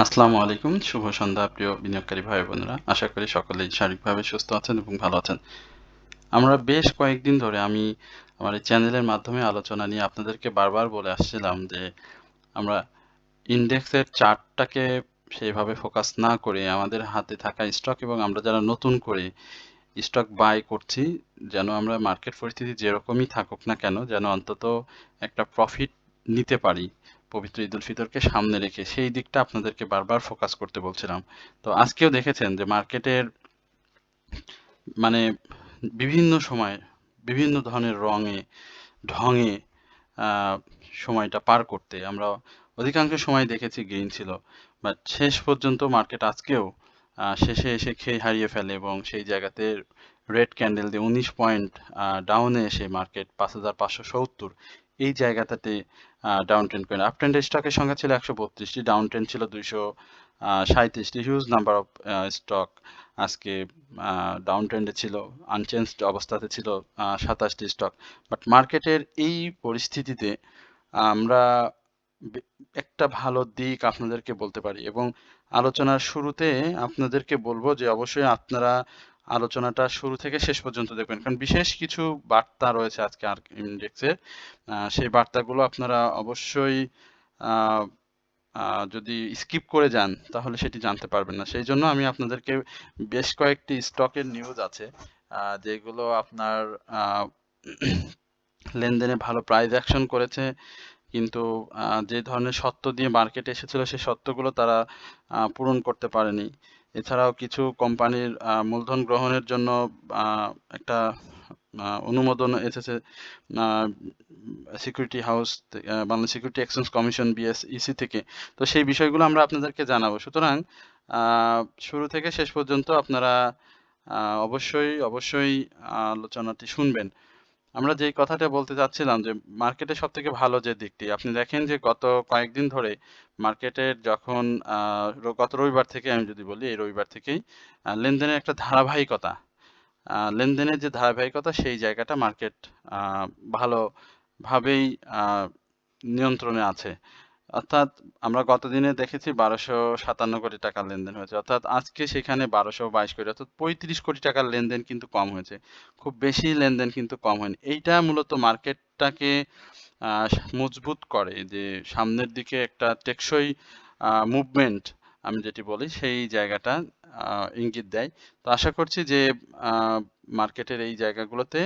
আসসালামু আলাইকুম। শুভ সন্ধ্যা প্রিয় বিনিয়োগকারী ভাই বোনেরা। আশা করি সকলেই শারীরিকভাবে সুস্থ আছেন এবং ভালো আছেন। আমরা বেশ কয়েকদিন ধরে আমি আমার এই চ্যানেলের মাধ্যমে আলোচনা নিয়ে আপনাদেরকে বারবার বলে আসছিলাম যে আমরা ইন্ডেক্সের চার্টটাকে সেইভাবে ফোকাস না করে আমাদের হাতে থাকা স্টক এবং আমরা যারা নতুন করে স্টক বাই করছি যেন আমরা মার্কেট পরিস্থিতি যেরকমই থাকুক না কেন যেন অন্তত একটা প্রফিট নিতে পারি পবিত্র ঈদুল ফিতরকে সামনে রেখে সেই দিকটা আপনাদেরকে বারবার ফোকাস করতে বলছিলাম। তো আজকেও দেখেছেন যে মার্কেটের মানে বিভিন্ন সময় বিভিন্ন ধরনের রঙে ঢঙে আহ, সময়টা পার করতে আমরা অধিকাংশ সময় দেখেছি গেইন ছিল, বাট শেষ পর্যন্ত মার্কেট আজকেও শেষে এসে খেই হারিয়ে ফেলে এবং সেই জায়গাতে রেড ক্যান্ডেল দিয়ে 19 পয়েন্ট ডাউনে এসে মার্কেট 5,570 এই জায়গাটাতে ডাউন ট্রেন্ড করে। আপ ট্রেন্ডের স্টকের সংখ্যা ছিল 132টি, ডাউন ট্রেন্ড ছিল 237টি। হিউজ নাম্বার অফ স্টক আজকে ডাউন ট্রেন্ডে ছিল, আনচেঞ্জড অবস্থাতে ছিল 27টি স্টক। বাট মার্কেটের এই পরিস্থিতিতে আমরা বে- একটা ভালো দিক আপনাদেরকে বলতে পারি এবং আলোচনার শুরুতে আপনাদেরকে বলবো যে অবশ্যই আপনারা আলোচনাটা শুরু থেকে শেষ পর্যন্ত দেখবেন, কারণ বিশেষ কিছু বার্তা রয়েছে আজকে আর ইন্ডেক্সের। সেই বার্তাগুলো আপনারা অবশ্যই আহ, যদি স্কিপ করে যান তাহলে সেটি জানতে পারবেন না। সেই জন্য আমি আপনাদেরকে বেশ কয়েকটি স্টকের নিউজ আছে যেগুলো আপনার আহ, লেনদেনে ভালো প্রাইস অ্যাকশন করেছে, কিন্তু যে ধরনের সত্ত্ব দিয়ে মার্কেটে এসেছিল সেই সত্ত্বগুলো তারা পূরণ করতে পারেনি। এছাড়াও কিছু কোম্পানির মূলধন গ্রহণের জন্য আহ, একটা অনুমোদন এসেছে security house, Bangladesh security exchange commission BSEC থেকে। তো সেই বিষয়গুলো আমরা আপনাদেরকে জানাবো। সুতরাং শুরু থেকে শেষ পর্যন্ত আপনারা অবশ্যই অবশ্যই আলোচনাটি শুনবেন। আমরা যেই কথাটা বলতে চাচ্ছিলাম যে মার্কেটের সব থেকে ভালো যে দিকটি আপনি দেখেন যে গত কয়েকদিন ধরে মার্কেটের যখন গত রবিবার থেকে আমি যদি বলি এই রবিবার থেকেই লেনদেনের একটা ধারাবাহিকতা, লেনদেনের যে ধারাবাহিকতা সেই জায়গাটা মার্কেট ভালোভাবেই আহ, নিয়ন্ত্রণে আছে। অর্থাৎ আমরা গত দিনে দেখেছি 1257 কোটি টাকার লেনদেন হয়েছে, অর্থাৎ আজকে সেখানে 1222 কোটি, অর্থাৎ 35 কোটি টাকার লেনদেন কিন্তু কম হয়েছে। খুব বেশি লেনদেন কিন্তু কম হয়নি। এইটা মূলত মার্কেটটাকে মজবুত করে যে সামনের দিকে একটা টেকসই মুভমেন্ট আমি যেটি বলি সেই জায়গাটা ইঙ্গিত দেয়। তো আশা করছি যে মার্কেটের এই জায়গাগুলোতে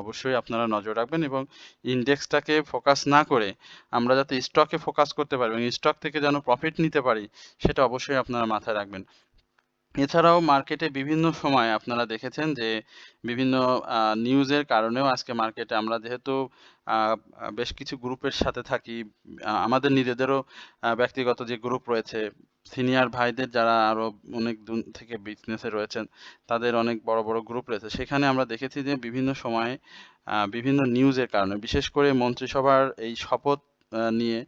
অবশ্যই আপনারা নজর রাখবেন এবং ইন্ডেক্সটাকে ফোকাস না করে আমরা যাতে স্টকে ফোকাস করতে পারি এবং স্টক থেকে যেন প্রফিট নিতে পারি সেটা অবশ্যই আপনারা মাথায় রাখবেন। এছাড়াও মার্কেটে বিভিন্ন সময় আপনারা দেখেছেন যে বিভিন্ন নিউজের কারণেও আজকে মার্কেটে আমরা যেহেতু বেশ কিছু গ্রুপের সাথে থাকি, আমাদের নিজেদেরও ব্যক্তিগত যে গ্রুপ রয়েছে, সিনিয়র ভাইদের যারা আরো অনেক দূর থেকে বিজনেসে রয়েছেন তাদের অনেক বড় বড় গ্রুপ রয়েছে, সেখানে আমরা দেখেছি যে বিভিন্ন সময়ে বিভিন্ন নিউজের কারণে বিশেষ করে মন্ত্রিসভার এই শপথ নিয়ে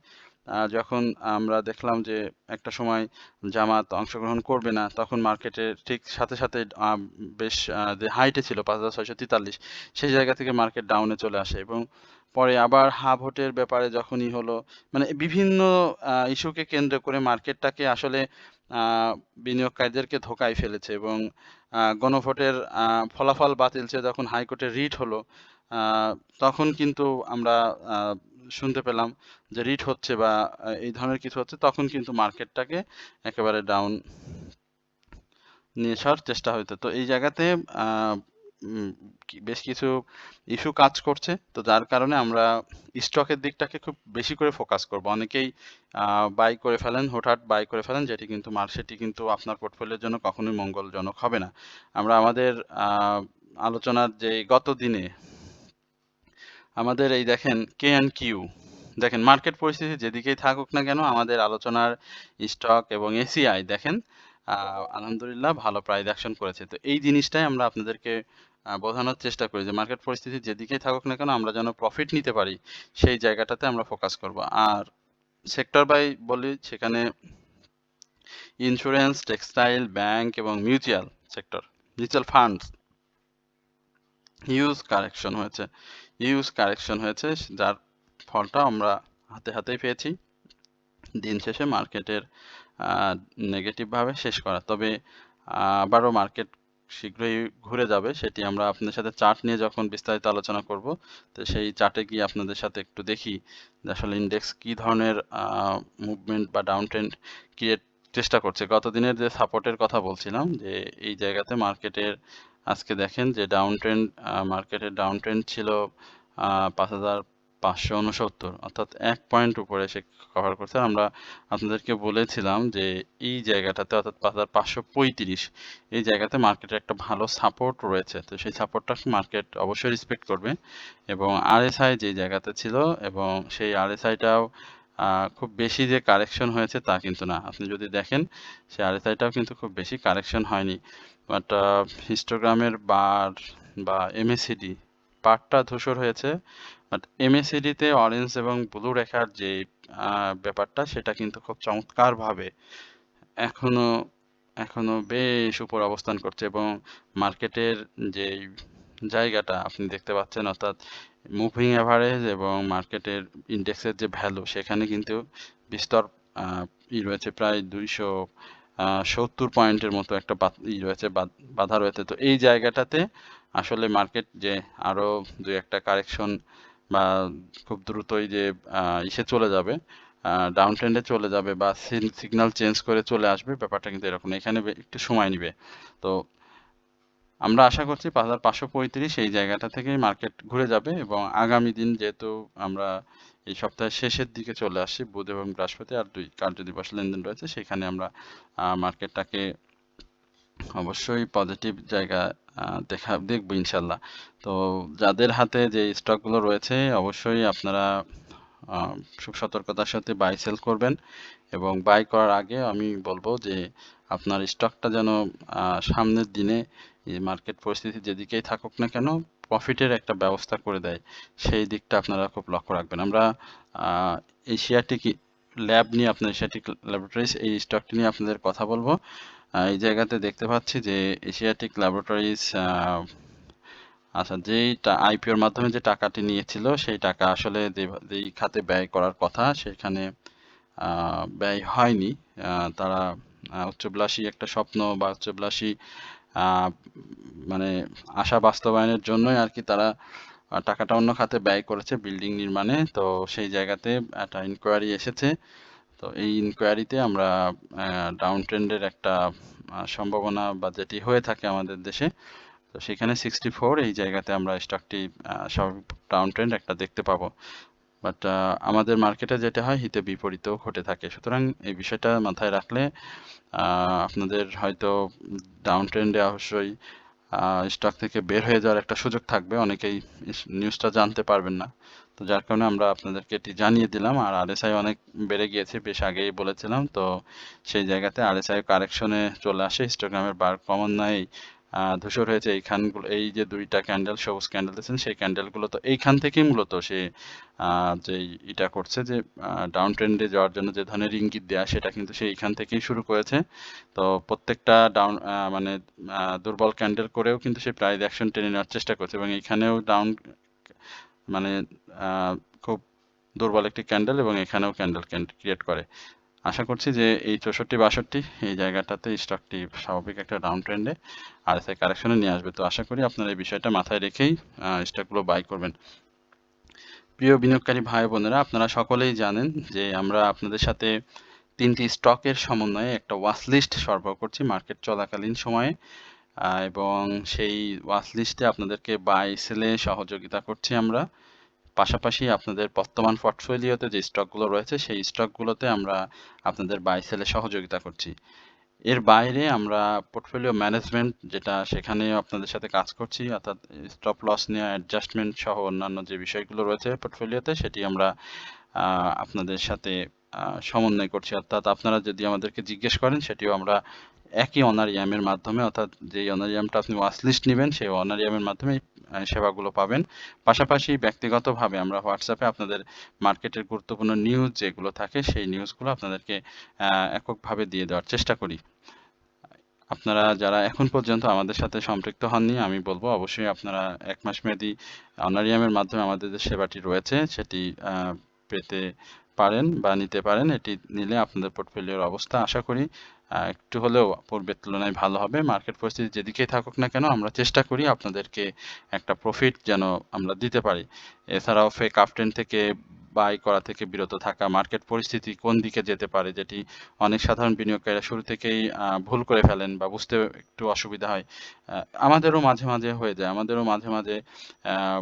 যখন আমরা দেখলাম যে একটা সময় জামাত অংশগ্রহণ করবে না, তখন মার্কেটের ঠিক সাথে সাথে বেশ যে হাইটে ছিল 5,643, সেই জায়গা থেকে মার্কেট ডাউনে চলে আসে এবং পরে আবার হা ভোটের ব্যাপারে যখনই হলো, মানে বিভিন্ন ইস্যুকে কেন্দ্র করে মার্কেটটাকে আসলে বিনিয়োগকারীদেরকে ধোঁকায় ফেলেছে এবং গণভোটের ফলাফল বাতিল চেয়ে যখন হাইকোর্টে রিট হলো, আহ, তখন কিন্তু আমরা আহ, শুনতে পেলাম যে রিট হচ্ছে বা এই ধরনের কিছু হচ্ছে, তখন কিন্তু মার্কেটটাকে একেবারে ডাউন নিয়ে আসার চেষ্টা হইতো। তো এই জায়গাতে আহ, বেশ কিছু ইস্যু কাজ করছে, তো যার কারণে আমরা স্টকের দিকটাকে খুব বেশি করে ফোকাস করব। অনেকেই বাই করে ফেলেন, হঠাৎ বাই করে ফেলেন, যেটি কিন্তু সেটি কিন্তু আপনার পোর্টফোলিওর জন্য কখনোই মঙ্গলজনক হবে না। আমরা আমাদের আলোচনার যে গত দিনে আমাদের এই দেখেন কে অ্যান্ড কিউ, দেখেন মার্কেট পরিস্থিতি যেদিকেই থাকুক না কেন আমাদের আলোচনার স্টক এবং এসিআই দেখেন আলহামদুলিল্লাহ ভালো প্রাইস অ্যাকশন করেছে। তো এই জিনিসটাই আমরা আপনাদেরকে বোঝানোর চেষ্টা করি যে মার্কেট পরিস্থিতি যেদিকেই থাকুক না কেন আমরা যেন প্রফিট নিতে পারি সেই জায়গাটাতে আমরা ফোকাস করব। আর সেক্টর বাই বলি, সেখানে ইন্স্যুরেন্স, টেক্সটাইল, ব্যাংক এবং mutual sector, mutual funds huge correction হয়েছে, যার ফলটা আমরা হাতে হাতেই পেয়েছি। দিন শেষে মার্কেটের নেগেটিভ ভাবে শেষ করা। তবে আবারও মার্কেট শীঘ্রই ঘুরে যাবে, সেটি আমরা আপনাদের সাথে চার্ট নিয়ে যখন বিস্তারিত আলোচনা করব, তো সেই চার্টে গিয়ে আপনাদের সাথে একটু দেখি যে আসলে ইন্ডেক্স কি ধরনের মুভমেন্ট বা ডাউন ট্রেন্ড ক্রিয়েট চেষ্টা করছে। গত দিনের যে সাপোর্টের কথা বলছিলাম, যে এই জায়গাতে মার্কেটের আজকে দেখেন যে মার্কেটের ডাউন ট্রেন্ড ছিল 5,569, অর্থাৎ 1 পয়েন্ট উপরে এসে কভার করছে। আমরা আপনাদেরকে বলেছিলাম যে এই জায়গাটাতে অর্থাৎ 5,535 এই জায়গাতে মার্কেটের একটা ভালো সাপোর্ট রয়েছে, তো সেই সাপোর্টটা মার্কেট অবশ্যই রেসপেক্ট করবে। এবং আরএসআই যে জায়গাতে ছিল, এবং সেই আরএসআইটাও খুব বেশি যে কারেকশন হয়েছে তা কিন্তু না। আপনি যদি দেখেন সেই আরএসআইটাও কিন্তু খুব বেশি কারেকশন হয়নি, বাট হিস্টোগ্রামের বার বা এমএসিডি পার্টটা ধূসর হয়েছে, বাট এমএসিডিতে অরেঞ্জ এবং ব্লু রেখার যে ব্যাপারটা, সেটা কিন্তু খুব চমৎকারভাবে এখনো এখনো বেশ উপর অবস্থান করছে। এবং মার্কেটের যে জায়গাটা আপনি দেখতে পাচ্ছেন, অর্থাৎ মুভিং অ্যাভারেজ এবং মার্কেটের ইন্ডেক্সের যে ভ্যালু, সেখানে কিন্তু বিস্তর রয়েছে, প্রায় 270 পয়েন্টের মতো একটা রয়েছে, বাধা রয়েছে। তো এই জায়গাটাতে আসলে মার্কেট যে আরো দুই একটা কারেকশন বা খুব দ্রুতই যে ইসে চলে যাবে, ডাউন ট্রেন্ডে চলে যাবে বা সিগন্যাল চেঞ্জ করে চলে আসবে, ব্যাপারটা কিন্তু এরকম না। এখানে একটু সময় নিবে। তো আমরা আশা করছি 5,535 এই জায়গাটা থেকে মার্কেট ঘুরে যাবে। এবং আগামী দিন, যেহেতু আমরা এই সপ্তাহের শেষের দিকে চলে আসছি, বুধ এবং বৃহস্পতি আর 2 কার্যদিবস লেনদেন রয়েছে, সেখানে আমরা মার্কেটটাকে অবশ্যই পজিটিভ জায়গা দেখবো ইনশাল্লাহ। তো যাদের হাতে যে স্টকগুলো রয়েছে, অবশ্যই আপনারা খুব সতর্কতার সাথে বাই সেল করবেন। এবং বাই করার আগে আমি বলবো যে আপনার স্টকটা যেন সামনের দিনে মার্কেট পরিস্থিতি যেদিকেই থাকুক না কেন, প্রফিটের একটা ব্যবস্থা করে দেয়, সেই দিকটা আপনারা খুব লক্ষ্য রাখবেন। আমরা এশিয়াটিক ল্যাব নিয়ে, আপনার এশিয়াটিক ল্যাবরেটরিজ এই স্টকটি নিয়ে আপনাদের কথা বলবো। এই জায়গাতে দেখতে পাচ্ছি যে এশিয়াটিক ল্যাবরেটরিজ আচ্ছা, আইপিওর মাধ্যমে যে টাকাটি নিয়েছিল, সেই টাকা আসলে যেই খাতে ব্যয় করার কথা সেখানে ব্যয় হয়নি। তারা উচ্চাভিলাষী একটা স্বপ্ন বা উচ্চাভিলাষী মানে আশা বাস্তবায়নের জন্যই আর কি তারা টাকাটা অন্য খাতে ব্যয় করেছে, বিল্ডিং নির্মাণে। তো সেই জায়গাতে একটা ইনকোয়ারি এসেছে। তো এই ইনকোয়ারিতে আমরা ডাউন ট্রেন্ডের একটা সম্ভাবনা বা যেটি হয়ে থাকে আমাদের দেশে, তো সেখানে 64 এই জায়গাতে আমরা স্টকটি স্বাভাবিক ডাউন ট্রেন্ড একটা দেখতে পাবো। বাট আমাদের মার্কেটে যেটা হয়, হিতে বিপরীতও ঘটে থাকে। সুতরাং এই বিষয়টা মাথায় রাখলে আপনাদের হয়তো ডাউন ট্রেন্ডে অবশ্যই স্টক থেকে বের হয়ে যাওয়ার একটা সুযোগ থাকবে। অনেকেই নিউজটা জানতে পারবেন না, তো যার কারণে আমরা আপনাদেরকে এটি জানিয়ে দিলাম। আর আরএসআই অনেক বেড়ে গিয়েছে, বেশ আগেই বলেছিলাম। তো সেই জায়গাতে আরএসআই কারেকশনে চলে আসে, হিস্টোগ্রামের বার ক্রমান্বয়ে ধূসর হয়েছে। এই যে দুইটা ক্যান্ডেল, সবুজ ক্যান্ডেল দিয়েছেন, সেই ক্যান্ডেলগুলো তো এইখান থেকেই মূলত সে যে এটা করছে, যে ডাউন ট্রেন্ডে যাওয়ার জন্য যে ধরনের ইঙ্গিত দেয়া, সেটা কিন্তু সে এইখান থেকেই শুরু করেছে। তো প্রত্যেকটা মানে দুর্বল ক্যান্ডেল করেও কিন্তু সে প্রাইস অ্যাকশন টেনে নেওয়ার চেষ্টা করছে, এবং এখানেও ডাউন মানে খুব দুর্বল একটি ক্যান্ডেল, এবং এখানেও ক্যান্ডেল ক্রিয়েট করে। আশা করছি যে এই 64-62 এই জায়গাটাতে স্টকটি স্বাভাবিক একটা ডাউন ট্রেন্ডে আরএসআই কারেকশনে নিয়ে আসবে। তো আশা করি আপনারা এই বিষয়টা মাথায় রেখেই স্টকগুলো বাই করবেন। প্রিয় বিনিয়োগকারী ভাই বোনেরা, আপনারা সকলেই জানেন যে আমরা আপনাদের সাথে 3টি স্টকের সমন্বয়ে একটা ওয়াচ লিস্ট সরবরাহ করছি মার্কেট চলাকালীন সময়ে, এবং সেই ওয়াচ লিস্টে আপনাদেরকে বাই সেলে সহযোগিতা করছি আমরা। পাশাপাশি আপনাদের বর্তমান পোর্টফোলিওতে যে স্টকগুলো রয়েছে, সেই স্টকগুলোতে আমরা আপনাদের বাই সেলে সহযোগিতা করছি। এর বাইরে আমরা পোর্টফোলিও ম্যানেজমেন্ট, যেটা সেখানে আপনাদের সাথে কাজ করছি, অর্থাৎ স্টপ লস নেওয়া, অ্যাডজাস্টমেন্ট সহ অন্যান্য যে বিষয়গুলো রয়েছে পোর্টফোলিওতে, সেটি আমরা আপনাদের সাথে সমন্বয় করছি। অর্থাৎ আপনারা যদি আমাদেরকে জিজ্ঞেস করেন, সেটিও আমরা একই অনারিয়ামের মাধ্যমে, অর্থাৎ যেই অনারিয়ামটা আপনি ওয়াচ লিস্ট নেবেন, সেই অনারিয়ামের মাধ্যমে সেবাগুলো পাবেন। পাশাপাশি ব্যক্তিগতভাবে আমরা হোয়াটসঅ্যাপে আপনাদের মার্কেটের গুরুত্বপূর্ণ নিউজ যেগুলো থাকে, সেই নিউজগুলো আপনাদেরকে এককভাবে দিয়ে দেওয়ার চেষ্টা করি। আপনারা যারা এখন পর্যন্ত আমাদের সাথে সম্পৃক্ত হননি, আমি বলবো অবশ্যই আপনারা 1 মাস মেয়াদী অনারিয়ামের মাধ্যমে আমাদের যে সেবাটি রয়েছে, সেটি পেতে পারেন বা নিতে পারেন। এটি নিলে আপনাদের পোর্টফোলিওর অবস্থা আশা করি একটু হলেও পূর্বের তুলনায় ভালো হবে। মার্কেট পরিস্থিতি যেদিকেই থাকুক না কেন আমরা চেষ্টা করি আপনাদেরকে একটা প্রফিট যেন আমরা দিতে পারি। এছাড়াও ফেক আপট্রেন্ড থেকে বাই করা থেকে বিরত থাকা, মার্কেট পরিস্থিতি কোন দিকে যেতে পারে যেটি অনেক সাধারণ বিনিয়োগকারীরা শুরু থেকেই ভুল করে ফেলেন বা বুঝতে একটু অসুবিধা হয়। আমাদেরও মাঝে মাঝে হয়ে যায়, আমাদেরও মাঝে মাঝে আহ,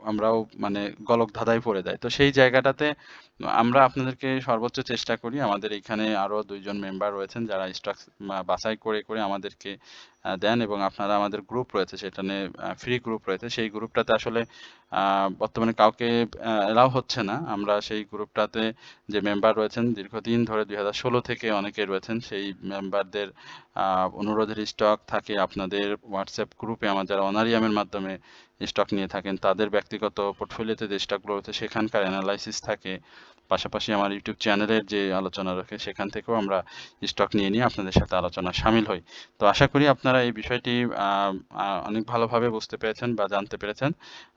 আমরাও মানে গলক ধাঁধায় পড়ে যাই। তো সেই জায়গাটাতে আমরা আপনাদেরকে সর্বোচ্চ চেষ্টা করি। আমাদের এখানে আরো 2 জন মেম্বার রয়েছেন যারা স্টক বাছাই করে করে আমাদেরকে দেন, এবং আপনারা আমাদের গ্রুপ রয়েছে, সেখানে ফ্রি গ্রুপ রয়েছে, সেই গ্রুপটাতে আসলে বর্তমানে কাউকে এলাও হচ্ছে না। আমরা সেই গ্রুপটাতে যে মেম্বার রয়েছেন দীর্ঘদিন ধরে 2016 থেকে অনেকে রয়েছেন, সেই মেম্বারদের অনুরোধের স্টক থাকে আপনাদের হোয়াটসঅ্যাপ গ্রুপে। আমার যারা অনারিয়ামের মাধ্যমে স্টক নিয়ে থাকেন তাদের ব্যক্তিগত পোর্টফোলিওতে যে স্টকগুলো রয়েছে সেখানকার অ্যানালাইসিস থাকে। পাশাপাশি আমার ইউটিউব চ্যানেলের যে আলোচনা রাখে সেখান থেকেও আমরা স্টক নিয়ে নিয়ে আপনাদের সাথে আলোচনা সামিল হই। তো আশা করি আপনারা এই বিষয়টি অনেক ভালোভাবে বুঝতে পেরেছেন বা জানতে পেরেছেন।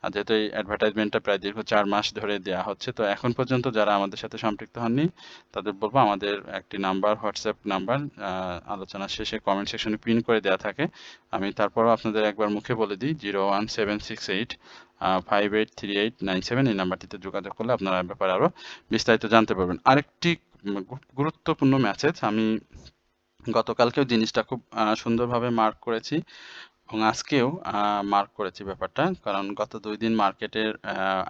আর যেহেতু এই অ্যাডভার্টাইজমেন্টটা প্রায় দীর্ঘ 4 মাস ধরে দেওয়া হচ্ছে, তো এখন পর্যন্ত যারা আমাদের সাথে সম্পৃক্ত হননি তাদের বলবো আমাদের একটি নাম্বার, হোয়াটসঅ্যাপ নাম্বার আলোচনা শেষে কমেন্ট সেকশনে পিন করে দেওয়া থাকে। আমি তারপরও আপনাদের একবার মুখে বলে দিই, 01768 583897 এই নাম্বারটিতে যোগাযোগ করলে আপনারা এ ব্যাপারে আরো বিস্তারিত জানতে পারবেন। আরেকটি গুরুত্বপূর্ণ মেসেজ, আমি গতকালকেও জিনিসটা খুব সুন্দরভাবে মার্ক করেছি এবং আজকেও মার্ক করেছি ব্যাপারটা, কারণ গত 2 দিন মার্কেটের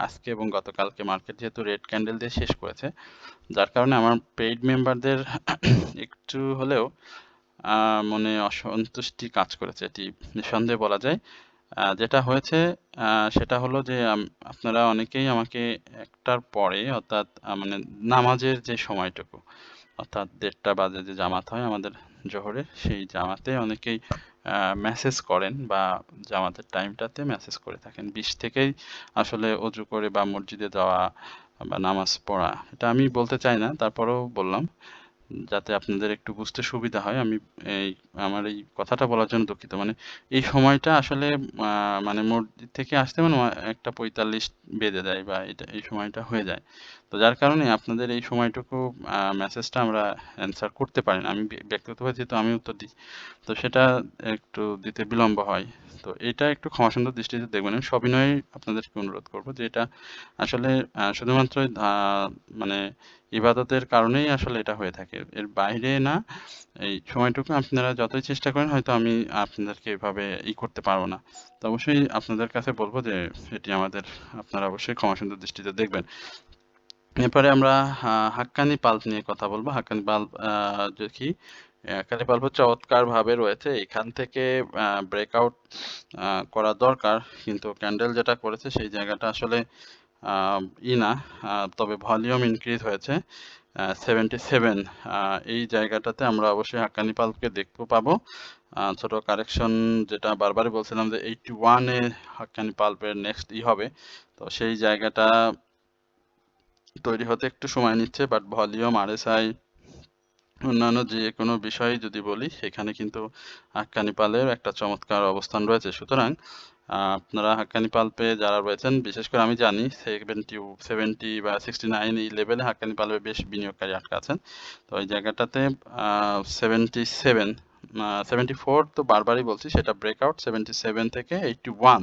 আজকে এবং গতকালকে মার্কেট যেহেতু রেড ক্যান্ডেল দিয়ে শেষ করেছে, যার কারণে আমার পেইড মেম্বারদের একটু হলেও মনে অসন্তুষ্টি কাজ করেছে, এটি নিঃসন্দেহে বলা যায়। যেটা হয়েছে সেটা হলো যে আপনারা অনেকেই আমাকে 1টার পরে, অর্থাৎ মানে নামাজের যে সময়টুকু, অর্থাৎ 1:30 বাজে যে জামাত হয় আমাদের জোহরে, সেই জামাতে অনেকেই মেসেজ করেন বা জামাতের টাইমটাতে মেসেজ করে থাকেন। 20 থেকেই আসলে অজু করে বা মসজিদে যাওয়া বা নামাজ পড়া, এটা আমি বলতে চাই না, তারপরেও বললাম যাতে আপনাদের একটু বুঝতে সুবিধা হয়। আমি এই আমার এই কথাটা বলার জন্য দুঃখিত। মানে এই সময়টা আসলে মানে মসজিদ থেকে আসতে মানে 1:45 বেজে যায় বা এই সময়টা হয়ে যায়। তো যার কারণে আপনাদের এই সময়টুকু মেসেজটা আমরা অ্যান্সার করতে পারি না। আমি ব্যক্তিগতভাবে যেহেতু আমি উত্তর দিই, তো সেটা একটু দিতে বিলম্ব হয়। তো এটা একটু ক্ষমাসুন্দর দৃষ্টিতে দেখবেন। আমি সবিনয়ে আপনাদেরকে অনুরোধ করব যে এটা আসলে শুধুমাত্র মানে ইবাদতের কারণেই আসলে এটা হয়ে থাকে, এর বাইরে না। এই সময়টুকু আপনারা যতই চেষ্টা করেন হয়তো আমি আপনাদেরকে এভাবে করতে পারবো না। তো অবশ্যই আপনাদের কাছে বলবো যে এটি আমাদের, আপনারা অবশ্যই ক্ষমাসুন্দর দৃষ্টিতে দেখবেন। এরপরে আমরা হাক্কানি পাল্প নিয়ে কথা বলবো। হাক্কানি পাল্প দেখি, হাক্কানি পাল্প চমৎকার ভাবে রয়েছে, এখান থেকে ব্রেকআউট করা দরকার, কিন্তু ক্যান্ডেল যেটা করেছে সেই জায়গাটা আসলে না, তবে ভলিউম ইনক্রিজ হয়েছে 77। এই জায়গাটাতে আমরা অবশ্যই হাক্কানি পাল্পকে দেখতে পাবো। ছোট কারেকশন, যেটা বারবারই বলছিলাম যে 81-এ হাক্কানি পাল্পের নেক্সট হবে, তো সেই জায়গাটা তৈরি হতে একটু সময় নিচ্ছে। বাট ভলিউম, আরএসআই, অন্যান্য যে কোনো বিষয় যদি বলি সেখানে কিন্তু হাক্কানি পালের একটা চমৎকার অবস্থান রয়েছে। সুতরাং আপনারা হাক্কানি পাল্পে যারা রয়েছেন, বিশেষ করে আমি জানি 70 বা 69 এই লেভেলে হাক্কানি পাল্পে বেশ বিনিয়োগকারী আটকা আছেন। তো এই জায়গাটাতে 77, 74 তো বারবারই বলছি, সেটা ব্রেকআউট 77 থেকে 81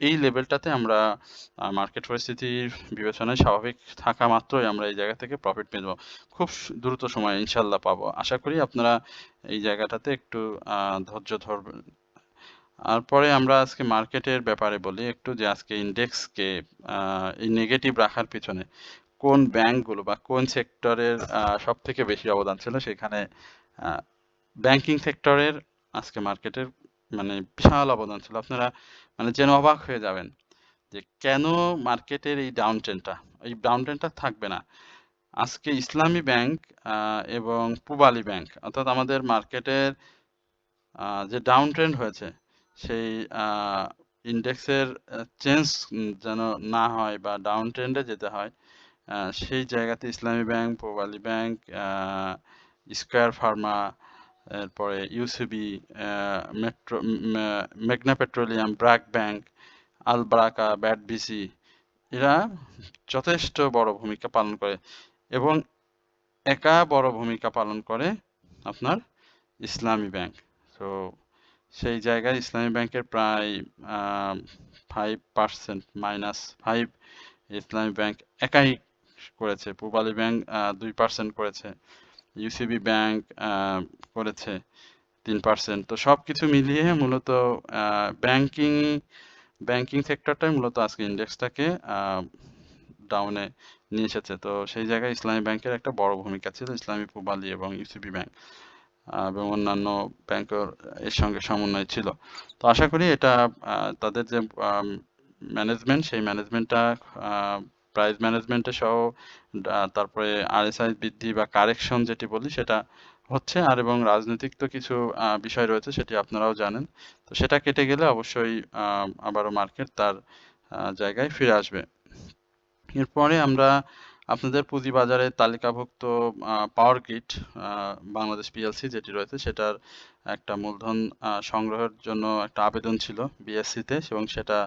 এই লেভেলটাতে আমরা মার্কেট পরিস্থিতির বিবেচনায় স্বাভাবিক থাকা মাত্রই আমরা এই জায়গা থেকে প্রফিট পেয়ে যাবো। খুব দ্রুত সময়ে ইনশাল্লাহ পাবো। আশা করি আপনারা এই জায়গাটাতে একটু ধৈর্য ধরবেন। আর পরে আমরা আজকে মার্কেটের ব্যাপারে বলি একটু, যে আজকে ইন্ডেক্সকে এই নেগেটিভ রাখার পিছনে কোন ব্যাংকগুলো বা কোন সেক্টরের সব থেকে বেশি অবদান ছিল। সেখানে ব্যাংকিং সেক্টরের আজকে মার্কেটের মানে বিশাল অবদান ছিল। আপনারা মানে যেন অবাক হয়ে যাবেন যে কেন মার্কেটের এই ডাউন ট্রেন্ডটা থাকবে না। আজকে ইসলামী ব্যাংক এবং পূবালী ব্যাংক, অর্থাৎ আমাদের মার্কেটের যে ডাউন ট্রেন্ড হয়েছে সেই ইন্ডেক্সের চেঞ্জ যেন না হয় বা ডাউন ট্রেন্ডে যেতে হয়, সেই জায়গাতে ইসলামী bank, Pubali bank, square Pharma, এরপরে ইউসিবি, মেঘনা পেট্রোলিয়াম, ব্র্যাক ব্যাংক, আল বারাকা, ব্যাট বিসি, এরা যথেষ্ট বড় ভূমিকা পালন করে এবং একা বড় ভূমিকা পালন করে আপনার ইসলামী ব্যাংক। তো সেই জায়গায় ইসলামী ব্যাংকের প্রায় 5%, -5 ইসলামী ব্যাংক একাই করেছে। পূবালী ব্যাংক 2% করেছে। ইউসিবি ব্যাংক করেছে 3%। তো সবকিছু মিলিয়ে মূলত ব্যাংকিং ব্যাংকিং সেক্টরটাই মূলত আজকে ইন্ডেক্সটাকে ডাউনে নিয়ে এসেছে। তো সেই জায়গায় ইসলামী ব্যাংকের একটা বড় ভূমিকা ছিল, ইসলামী পূবালী এবং ইউসিবি ব্যাংক এবং অন্যান্য ব্যাংকের এর সঙ্গে সমন্বয় ছিল। তো আশা করি এটা তাদের যে ম্যানেজমেন্ট, সেই ম্যানেজমেন্টটা প্রাইস ম্যানেজমেন্টে সহ তারপরে আরএসআই বৃদ্ধি বা কারেকশন যেটি বলি সেটা হচ্ছে। আর এবং রাজনৈতিক তো কিছু বিষয় রয়েছে, সেটি আপনারাও জানেন। তো সেটা কেটে গেলে অবশ্যই আবারও মার্কেট তার জায়গায় ফিরে আসবে। এরপরে আমরা আপনাদের পুঁজিবাজারে তালিকাভুক্ত পাওয়ার গ্রিড বাংলাদেশ পিএলসি যেটি রয়েছে সেটার একটা মূলধন সংগ্রহের জন্য একটা আবেদন ছিল বিএসসিতে এবং সেটা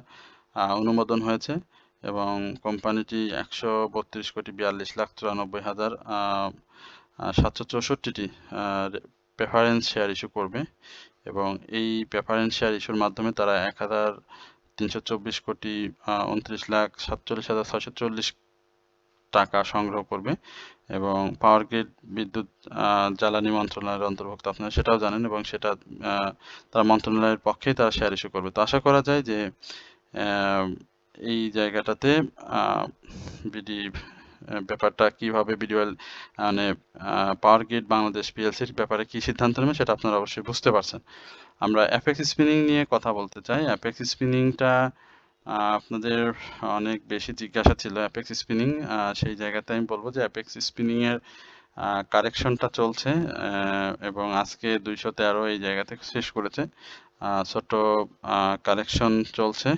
অনুমোদন হয়েছে এবং কোম্পানিটি 132,42,94,764টি প্রেফারেন্স শেয়ার ইস্যু করবে এবং এই প্রেফারেন্স শেয়ার ইস্যুর মাধ্যমে তারা 1,324 কোটি 29,47,640 টাকা সংগ্রহ করবে এবং পাওয়ার গ্রিড বিদ্যুৎ জ্বালানি মন্ত্রণালয়ের অন্তর্ভুক্ত, আপনারা সেটাও জানেন এবং সেটা তারা মন্ত্রণালয়ের পক্ষেই তারা শেয়ার ইস্যু করবে। তো আশা করা যায় যে এই জায়গাটাতে বিডি ব্যাপারটা কিভাবে বিডিওএল মানে পাওয়ার গ্রিড বাংলাদেশ পিএলসির ব্যাপারে কি সিদ্ধান্ত নেবে সেটা আপনারা অবশ্যই বুঝতে পারছেন। আমরা অ্যাপেক্স স্পিনিং নিয়ে কথা বলতে চাই। অ্যাপেক্স স্পিনিংটা আপনাদের অনেক বেশি জিজ্ঞাসা ছিল অ্যাপেক্স স্পিনিং, সেই জায়গাতে আমি বলবো যে অ্যাপেক্স স্পিনিং এর কারেকশনটা চলছে এবং আজকে 213 এই জায়গা থেকে শেষ করেছে। ছোট কারেকশন চলছে,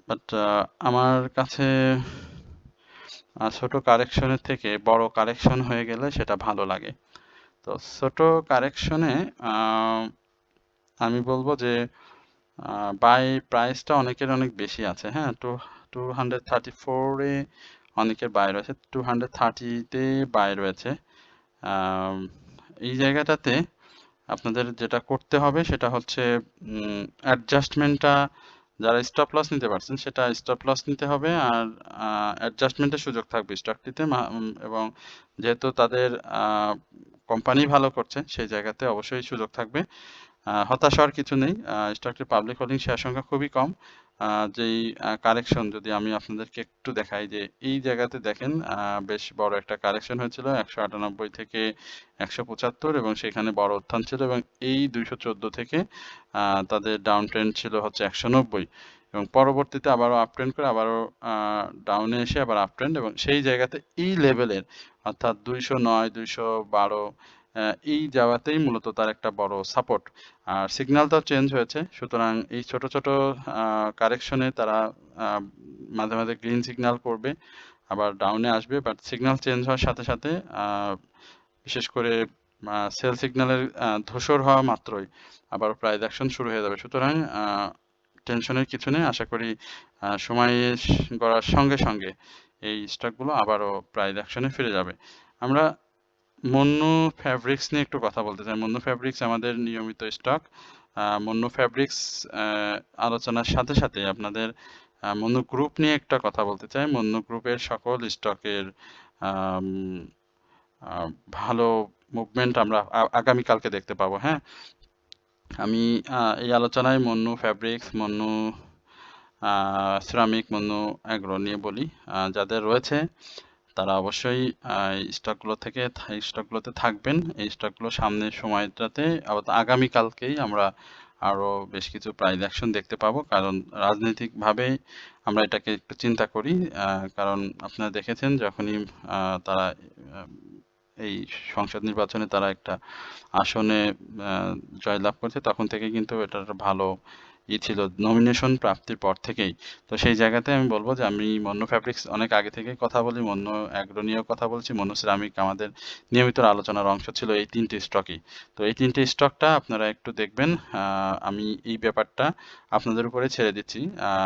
বাট আমার কাছে ছোট কারেকশনের থেকে বড় কারেকশন হয়ে গেলে সেটা ভালো লাগে। তো ছোট কারেকশনে আমি বলবো যে বাই প্রাইসটা অনেকের অনেক বেশি আছে, হ্যাঁ। 234-এ অনেকের বাই রয়েছে, 230-তে বাই রয়েছে। এই জায়গাটাতে আপনাদের যেটা করতে হবে সেটা হচ্ছে অ্যাডজাস্টমেন্টটা, যারা স্টপ লস নিতে পারছেন সেটা স্টপ লস নিতে হবে আর অ্যাডজাস্টমেন্টের সুযোগ থাকবে স্টকটিতে এবং যেহেতু তাদের কোম্পানি ভালো করছে সেই জায়গাতে অবশ্যই সুযোগ থাকবে। হতাশ হওয়ার কিছু নেই, স্টকটির পাবলিক হোল্ডিং শেয়ার সংখ্যা খুবই কম। যেই কারেকশন যদি আমি আপনাদেরকে একটু দেখাই যে এই জায়গাতে দেখেন বেশ বড় একটা কারেকশন হয়েছিল 198 থেকে 175 এবং সেখানে বড় উত্থান ছিল এবং এই 214 থেকে তাদের ডাউন ট্রেন্ড ছিল হচ্ছে 190 এবং পরবর্তীতে আবারও আপ ট্রেন্ড করে আবারও ডাউনে এসে আবার আপ ট্রেন্ড এবং সেই জায়গাতে এই লেভেলের অর্থাৎ 209, 212 এই জায়গাতেই মূলত তার একটা বড় সাপোর্ট। আর সিগন্যালটাও চেঞ্জ হয়েছে, সুতরাং এই ছোট ছোট কারেকশনে তারা মাঝে মাঝে গ্রিন সিগন্যাল করবে আবার ডাউনে আসবে, বাট সিগন্যাল চেঞ্জ হওয়ার সাথে সাথে বিশেষ করে সেল সিগন্যালের ধূসর হওয়া মাত্রই আবার প্রাইস অ্যাকশন শুরু হয়ে যাবে। সুতরাং টেনশনের কিছু নেই, আশা করি সময় গড়ার সঙ্গে সঙ্গে এই স্টকগুলো আবারও প্রাইস অ্যাকশনে ফিরে যাবে। আমরা মন্নু ফ্যাব্রিক্স নিয়ে একটু কথা বলতে চাই। মন্নু ফ্যাব্রিক্স আমাদের নিয়মিত স্টক। মন্নু ফ্যাব্রিক্স আলোচনার সাথে সাথে আপনাদের মন্নু গ্রুপ নিয়ে একটা কথা বলতে চাই। মন্নু গ্রুপের সকল স্টকের ভালো মুভমেন্ট আমরা আগামীকালকে দেখতে পাবো, হ্যাঁ। আমি এই আলোচনায় Monno fabrics, Monno ceramic, Monno agro নিয়ে বলি। যাদের রয়েছে তারা অবশ্যই এই স্টকগুলোতে থাকবেন। এই স্টকগুলো সামনের সময়টাতে আগামীকালকেই আমরা আরও বেশ কিছু প্রাইস অ্যাকশন দেখতে পাবো, কারণ রাজনৈতিকভাবে আমরা এটাকে একটু চিন্তা করি। কারণ আপনারা দেখেছেন যখনই তারা এই সংসদ নির্বাচনে তারা একটা আসনে জয়লাভ করছে তখন থেকে কিন্তু এটার ভালো ছিল নমিনেশন প্রাপ্তির পর থেকেই। তো সেই জায়গাতে আমি বলবো যে আমি মন্নু ফ্যাব্রিক্স অনেক আগে থেকেই কথা বলি, মন্নু অ্যাগ্রো নিয়েও কথা বলছি, মন্নু সিরামিক আমাদের নিয়মিত আলোচনার অংশ ছিল এই তিনটে স্টকই। তো এই তিনটে স্টকটা আপনারা একটু দেখবেন। আমি এই ব্যাপারটা আপনাদের উপরে ছেড়ে দিচ্ছি,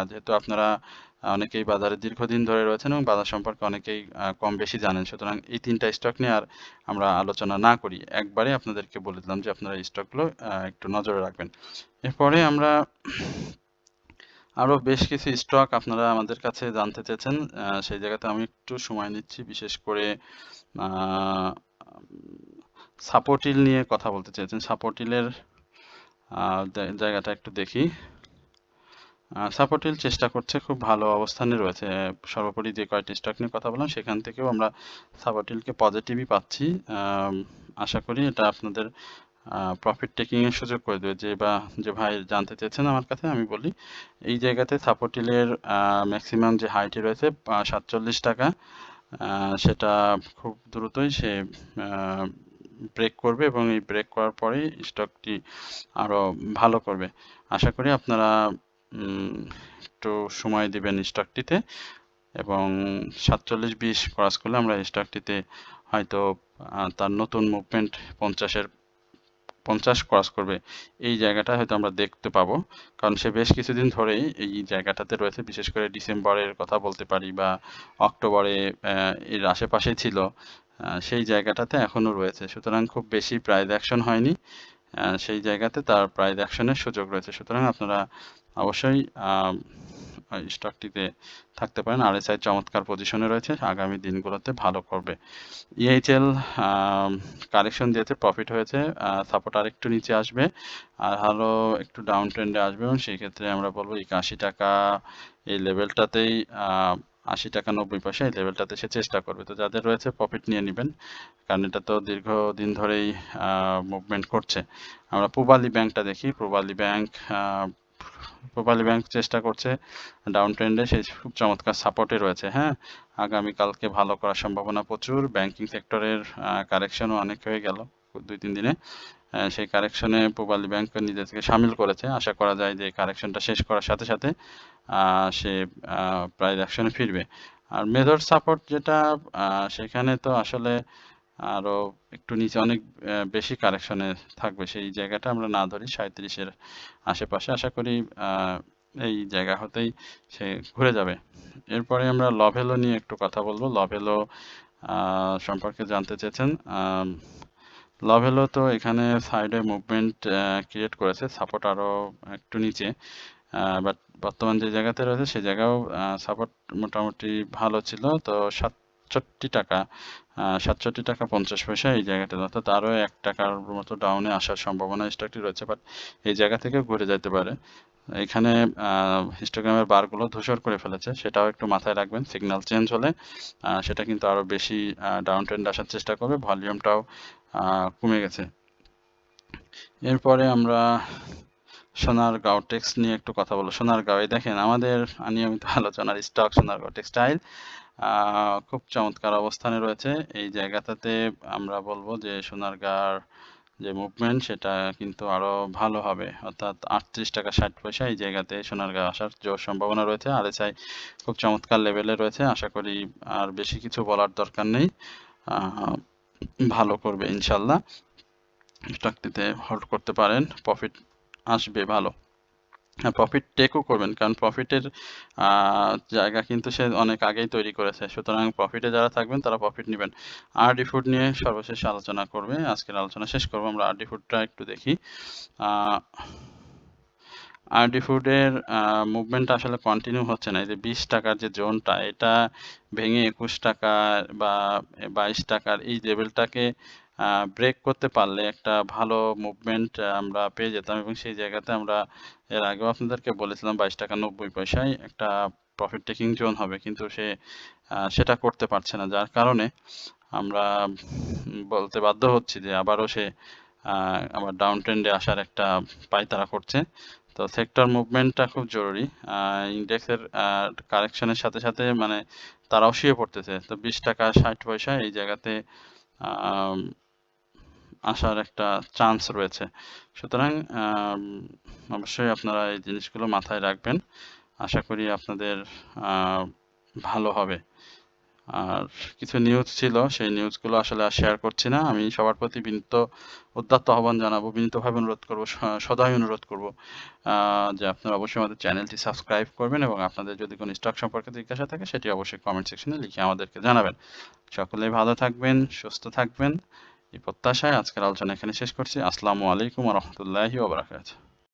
যেহেতু আপনারা অনেকেই বাজারে দীর্ঘদিন ধরে রয়েছেন এবং বাজার সম্পর্কে অনেকেই কম বেশি জানেন। সুতরাং এই ৩টা স্টক নিয়ে আর আমরা আলোচনা না করি। একবারে আপনাদেরকে বলে দিলাম যে আপনারা এই স্টকগুলো একটু নজরে রাখবেন। এরপরে আমরা আরও বেশ কিছু স্টক আপনারা আমাদের কাছে জানতে চেয়েছেন, সেই জায়গাতে আমি একটু সময় নিচ্ছি। বিশেষ করে সাপোর্টিল নিয়ে কথা বলতে চেয়েছেন। সাপোর্টিলের জায়গাটা একটু দেখি। সাপোর্টিল চেষ্টা করছে, খুব ভালো অবস্থানে রয়েছে। সর্বোপরি যে কয়েকটি স্টক নিয়ে কথা বললাম সেখান থেকেও আমরা সাপোর্টিলকে পজিটিভই পাচ্ছি। আশা করি এটা আপনাদের প্রফিট টেকিং এর সুযোগ করে দেবে। যে ভাই জানতে চেয়েছেন আমার কাছে, আমি বলি এই জায়গাতে সাপোর্টিলের ম্যাক্সিমাম যে হাইটি রয়েছে 47 টাকা, সেটা খুব দ্রুতই সে ব্রেক করবে এবং এই ব্রেক করার পরেই স্টকটি আরো ভালো করবে। আশা করি আপনারা একটু সময় দিবেন স্টকটিতে এবং 47.20 ক্রস করলে আমরা স্টকটিতে হয়তো তার নতুন মুভমেন্ট 50 ক্রস করবে, এই জায়গাটা হয়তো আমরা দেখতে পাবো। কারণ সে বেশ কিছুদিন ধরেই এই জায়গাটাতে রয়েছে। বিশেষ করে ডিসেম্বরের কথা বলতে পারি বা অক্টোবরে এর আশেপাশেই ছিল, সেই জায়গাটাতে এখনো রয়েছে। সুতরাং খুব বেশি প্রাইস অ্যাকশন হয়নি, সেই জায়গাতে তার প্রাইস অ্যাকশনের সুযোগ রয়েছে। সুতরাং আপনারা অবশ্যই স্টকটিতে থাকতে পারেন। আরএসআই চমৎকার পজিশনে রয়েছে, আগামী দিনগুলোতে ভালো করবে। ইএইচএল কারেকশন দিয়েছে, প্রফিট হয়েছে, সাপোর্ট আর একটু নিচে আসবে আর ভালো একটু ডাউন ট্রেন্ডে আসবে এবং সেই ক্ষেত্রে আমরা বলবো 81 টাকা এই লেভেলটাতেই, 80 টাকা 90 পয়সা এই লেভেলটাতে সে চেষ্টা করবে। তো যাদের রয়েছে প্রফিট নিয়ে নেবেন, কারণ এটা তো দীর্ঘদিন ধরেই মুভমেন্ট করছে। আমরা পূবালী ব্যাংকটা দেখি। পূবালী ব্যাংক চেষ্টা করছে ডাউন ট্রেন্ডে, সেই খুব চমৎকার সাপোর্টে রয়েছে। হ্যাঁ, আগামীকালকে ভালো করার সম্ভাবনা প্রচুর। ব্যাংকিং সেক্টরের কারেকশনও অনেক হয়ে গেল 2-3 দিনে। সেই কারেকশনে পূবালী ব্যাংক নিজে থেকে সামিল করেছে। আশা করা যায় যে কারেকশনটা শেষ করার সাথে সাথে সে প্রাইস অ্যাকশনে ফিরবে। আর মেজর সাপোর্ট যেটা, সেখানে তো আসলে আরো একটু নিচে অনেক বেশি কারেকশনে থাকবে, সেই জায়গাটা আমরা না ধরি 37-এর আশেপাশে। আশা করি এই জায়গা হতেই সে ঘুরে যাবে। এরপরে আমরা লভেলো নিয়ে একটু কথা বলবো। লভেলো সম্পর্কে জানতে চেয়েছেন। লভেলো তো এখানে সাইডে মুভমেন্ট ক্রিয়েট করেছে, সাপোর্ট আরো একটু নিচে, বাট বর্তমান যে জায়গাতে রয়েছে সে জায়গাও সাপোর্ট মোটামুটি ভালো ছিল। তো 67 টাকা 67 টাকা 50 পয়সা এই জায়গাটা, অর্থাৎ আরও 1 টাকার মতো ডাউনে আসার সম্ভাবনা স্টকটি রয়েছে, বাট এই জায়গা থেকে ঘুরে যেতে পারে। এখানে হিস্টোগ্রামের বারগুলো ধূসর করে ফেলেছে, সেটাও একটু মাথায় রাখবেন। সিগন্যাল চেঞ্জ হলে সেটা কিন্তু আরো বেশি ডাউন ট্রেন্ড আসার চেষ্টা করবে। ভলিউমটাও কমে গেছে। এরপরে আমরা সোনারগাঁও টেক্স নিয়ে একটু কথা বলবো। সোনারগাঁও, দেখেন আমাদের নিয়মিত আলোচনার স্টক সোনারগাঁও টেক্সটাইল খুব চমৎকার অবস্থানে রয়েছে। এই জায়গাটাতে আমরা বলবো যে সোনারগাঁর যে মুভমেন্ট সেটা কিন্তু আরো ভালো হবে, অর্থাৎ 38 টাকা 60 পয়সা এই জায়গাতে সোনারগাঁও আসার জোর সম্ভাবনা রয়েছে। আরএসআই খুব চমৎকার লেভেলে রয়েছে। আশা করি আর বেশি কিছু বলার দরকার নেই, ভালো করবে ইনশাল্লাহ। স্টকটিতে হোল্ড করতে পারেন, প্রফিট আসবে ভালো। হ্যাঁ, প্রফিট টেকও করবেন, কারণ প্রফিটের জায়গা কিন্তু সে অনেক আগেই তৈরি করেছে। সুতরাং প্রফিটে যারা থাকবেন তারা প্রফিট নেবেন। আরডি ফুড নিয়ে সর্বশেষ আলোচনা করবে, আজকের আলোচনা শেষ করবো। আমরা আরডি ফুডটা একটু দেখি। আরডি ফুডের মুভমেন্ট আসলে কন্টিনিউ হচ্ছে না। এই যে 20 টাকার যে জোনটা, এটা ভেঙে 21 টাকা বা 22 টাকার এই লেভেলটাকে ব্রেক করতে পারলে একটা ভালো মুভমেন্ট আমরা পেয়ে যেতাম এবং সেই জায়গাতে আমরা এর আগেও আপনাদেরকে বলেছিলাম 22 টাকা 90 পয়সায় একটা প্রফিট টেকিং জোন হবে, কিন্তু সে সেটা করতে পারছে না, যার কারণে আমরা বলতে বাধ্য হচ্ছি যে আবারও সে আবার ডাউন ট্রেন্ডে আসার একটা পায়তারা করছে। তো সেক্টর মুভমেন্টটা খুব জরুরি। ইন্ডেক্সের কারেকশনের সাথে সাথে মানে তারাও শুয়ে পড়তেছে। তো 20 টাকা 60 পয়সা এই জায়গাতে আসার একটা চান্স রয়েছে। সুতরাং অবশ্যই আপনারা এই জিনিসগুলো মাথায় রাখবেন। আশা করি আপনাদের ভালো হবে। আর কিছু নিউজ ছিল, সেই নিউজগুলো আসলে আর শেয়ার করছি না। আমি সবার প্রতি উদাত্ত আহ্বান জানাবো, বিনীতভাবে অনুরোধ করব, সদয় অনুরোধ করব যে আপনারা অবশ্যই আমাদের চ্যানেলটি সাবস্ক্রাইব করবেন এবং আপনাদের যদি কোনো স্টক সম্পর্কে জিজ্ঞাসা থাকে সেটি অবশ্যই কমেন্ট সেকশনে লিখে আমাদেরকে জানাবেন। সকলেই ভালো থাকবেন, সুস্থ থাকবেন, এই প্রত্যাশায় আজকের আলোচনা এখানে শেষ করছি। আসসালামু আলাইকুম ওয়া রাহমাতুল্লাহি ওয়া বারাকাতুহু।